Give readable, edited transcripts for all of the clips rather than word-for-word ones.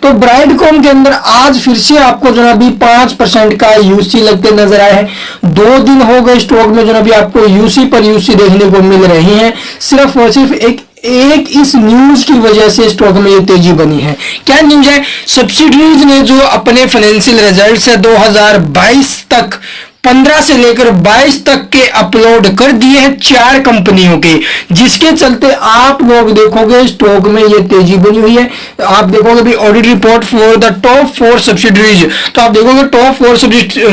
तो ब्राइडकॉम के अंदर आज फिर से आपको जो है अभी 5% का यूसी लगते नजर आए हैं। 2 दिन हो गए स्टॉक में जो है अभी आपको यूसी पर यूसी देखने को मिल रही है। सिर्फ और सिर्फ एक इस न्यूज की वजह से स्टॉक में ये तेजी बनी है। क्या न्यूज है? सब्सिडीज ने जो अपने फाइनेंशियल रिजल्ट है 2022 तक 15 से लेकर 22 तक के अपलोड कर दिए हैं 4 कंपनियों के, जिसके चलते आप लोग देखोगे स्टॉक में ये तेजी बनी हुई है। आप देखोगे भी audit report for the top 4 subsidiaries, तो आप देखोगे टॉप 4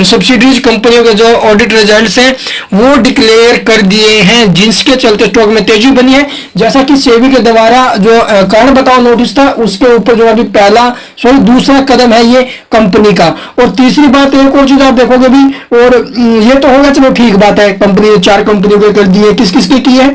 सब्सिडरीज कंपनियों के जो ऑडिट रिजल्ट्स हैं वो डिक्लेयर कर दिए हैं, जिसके चलते स्टॉक में तेजी बनी है। जैसा कि सेबी के द्वारा जो कारण बताओ नोटिस था उसके ऊपर जो अभी दूसरा कदम है ये कंपनी का। और तीसरी बात एक और चीज आप देखोगे भी, और ये तो होगा चलो ठीक बात है, कंपनी ने 4 कंपनियों को कर दिए, किस किस के की है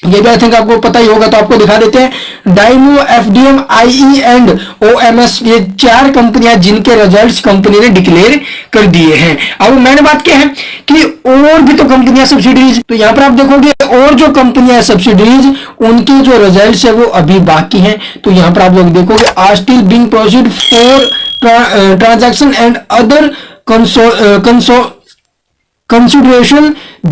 ये भी आई थिंक आपको पता ही होगा, तो आपको दिखा देते हैं। डायनो, एफडीएम, आईई एंड ओएमएस, ये 4 कंपनियां जिनके रिजल्ट्स कंपनी ने डिक्लेयर कर दिए हैं। अब मैंने बात क्या है कि और भी तो कंपनियां सब्सिडीज, तो यहां पर आप देखोगे और जो कंपनियां सब्सिडीज उनके जो रिजल्ट्स है वो अभी बाकी हैं। तो यहां पर आप लोग देखोगे are still being proceed for transaction and other consideration,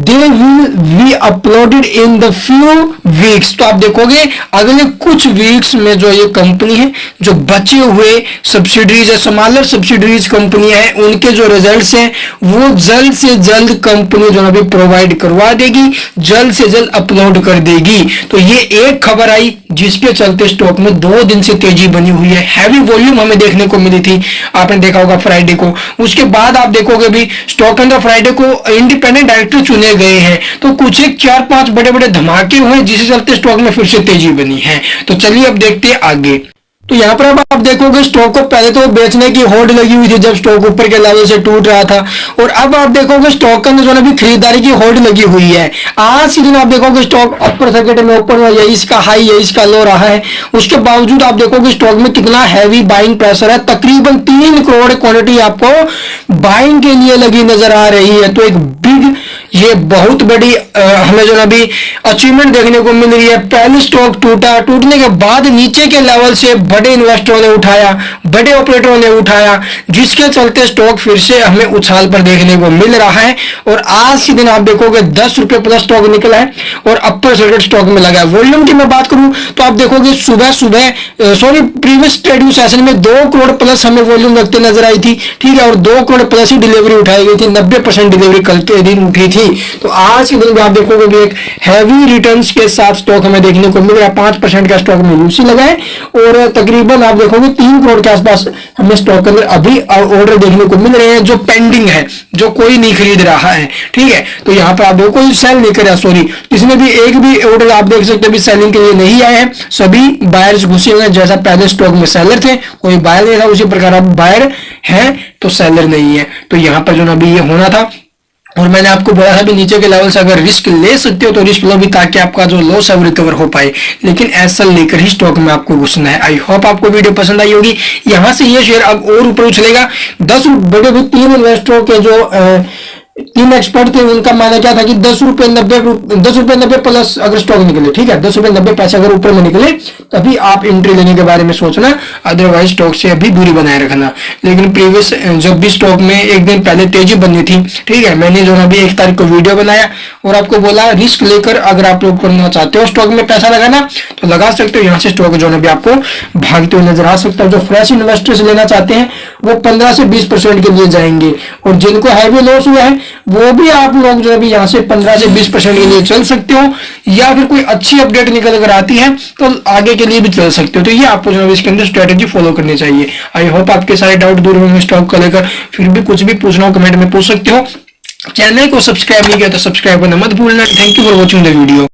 they will be uploaded in the few weeks। तो आप देखोगे अगले कुछ वीक्स में जो ये कंपनी है, जो बचे हुए सब्सिडीज है, स्मॉलर सब्सिडीज कंपनियां हैं, उनके जो रिजल्ट्स हैं वो जल्द से जल्द कंपनी जो अभी प्रोवाइड करवा देगी, जल्द से जल्द अपलोड कर देगी। तो ये एक खबर आई जिसके चलते स्टॉक में 2 दिन से तेजी बनी हुई है। हैवी वॉल्यूम हमें देखने को मिली थी, आपने देखा होगा फ्राइडे को। उसके बाद आप देखोगे भी स्टॉक के अंदर फ्राइडे को इंडिपेंडेंट डायरेक्टर चुने गए हैं, तो कुछ एक 4-5 बड़े बड़े धमाके हुए जिसके चलते स्टॉक में फिर से तेजी बनी है। तो चलिए अब देखते हैं आगे। तो यहां पर अब आप देखोगे स्टॉक को पहले तो बेचने की होड़ लगी हुई थी जब स्टॉक ऊपर के लेवल से टूट रहा था, और अब आप देखोगे स्टॉक के अंदर जो है अभी खरीदारी की होड़ लगी हुई है। आज के दिन आप देखोगे स्टॉक अपर सर्किट में ओपन हुआ, यही इसका हाई यही इसका लो रहा है। उसके बावजूद आप देखोगे स्टॉक में कितना हैवी बाइंग प्रेशर है, तकरीबन 3 करोड़ क्वांटिटी आपको बाइंग के लिए लगी नजर आ रही है। तो एक बिग, ये बहुत बड़ी हमें जो अभी अचीवमेंट देखने को मिल रही है। पहले स्टॉक टूटा, टूटने के बाद नीचे के लेवल से बड़े इन्वेस्टरों ने उठाया, बड़े ऑपरेटरों ने उठाया, जिसके चलते स्टॉक फिर से हमें उछाल पर देखने को मिल रहा है। और आज के दिन आप देखोगे 10 रुपए प्लस स्टॉक निकला है और अपर सर्किट स्टॉक में लगा है। वॉल्यूम की मैं बात करूं तो आप देखोगे प्रीवियस ट्रेडिंग सेशन में 2 करोड़ प्लस हमें वॉल्यूम लगते नजर आई थी, ठीक है, और 2 करोड़ प्लस ही डिलीवरी उठाई गई थी, 90% डिलीवरी कल के दिन उठी थी। तो आज के दिन भी आप देखोगे भी एक हैवी रिटर्न्स के साथ स्टॉक हमें देखने को मिल रहा है। 5% का स्टॉक में यूसी लगा है और तकरीबन आप देखोगे 3 करोड़ के आसपास हमें स्टॉक के अंदर अभी ऑर्डर देखने को मिल रहे हैं, जो पेंडिंग है, जो कोई नहीं खरीद रहा है, ठीक है। तो यहाँ पर आप देखो कोई सेल नहीं कर रहा, सॉरी, इसमें भी एक भी ऑर्डर आप देख सकते हैं सेलिंग के लिए नहीं आए हैं, सभी बायर्स घुसे हुए हैं। जैसा पहले स्टॉक में सेलर थे, कोई बायर नहीं था, उसी प्रकार अब बायर है तो सेलर नहीं है। तो यहाँ पर जो अभी ये होना था, और मैंने आपको बोला था भी नीचे के लेवल से अगर रिस्क ले सकते हो तो रिस्क लो भी, ताकि आपका जो लॉस है वो रिकवर हो पाए, लेकिन ऐसा लेकर ही स्टॉक में आपको घुसना है। आई होप आपको वीडियो पसंद आई होगी। यहां से ये शेयर अब और ऊपर उछलेगा। 10 बड़े भी 3 इन्वेस्टरों के जो 3 एक्सपर्ट थे, उनका मानना क्या था कि 10 रुपए 90 प्लस अगर स्टॉक निकले, ठीक है, 10 रुपए 90 पैसे अगर ऊपर में निकले तभी आप एंट्री लेने के बारे में सोचना, अदरवाइज स्टॉक से अभी दूरी बनाए रखना। लेकिन प्रीवियस जब भी स्टॉक में एक दिन पहले तेजी बननी थी, ठीक है, मैंने जो अभी 1 तारीख को वीडियो बनाया और आपको बोला रिस्क लेकर अगर आप लोग करना चाहते हो स्टॉक में पैसा लगाना तो लगा सकते हो। यहाँ से स्टॉक जो अभी आपको भागते हुए नजर आ सकता है। जो फ्रेश इन्वेस्टर्स लेना चाहते हैं वो 15 से 20% के लिए जाएंगे, और जिनको हैवी लॉस हुआ है वो भी आप लोग जो अभी यहाँ से 15 से 20% के लिए चल सकते हो, या फिर कोई अच्छी अपडेट निकल कर आती है तो आगे के लिए भी चल सकते हो। तो ये आपको जो इसके अंदर स्ट्रेटेजी फॉलो करनी चाहिए। आई होप आपके सारे डाउट दूर होंगे स्टॉक को लेकर। फिर भी कुछ भी पूछना हो कमेंट में पूछ सकते हो। चैनल को सब्सक्राइब नहीं किया तो सब्सक्राइब करना मत भूलना। Thank you for watching the video.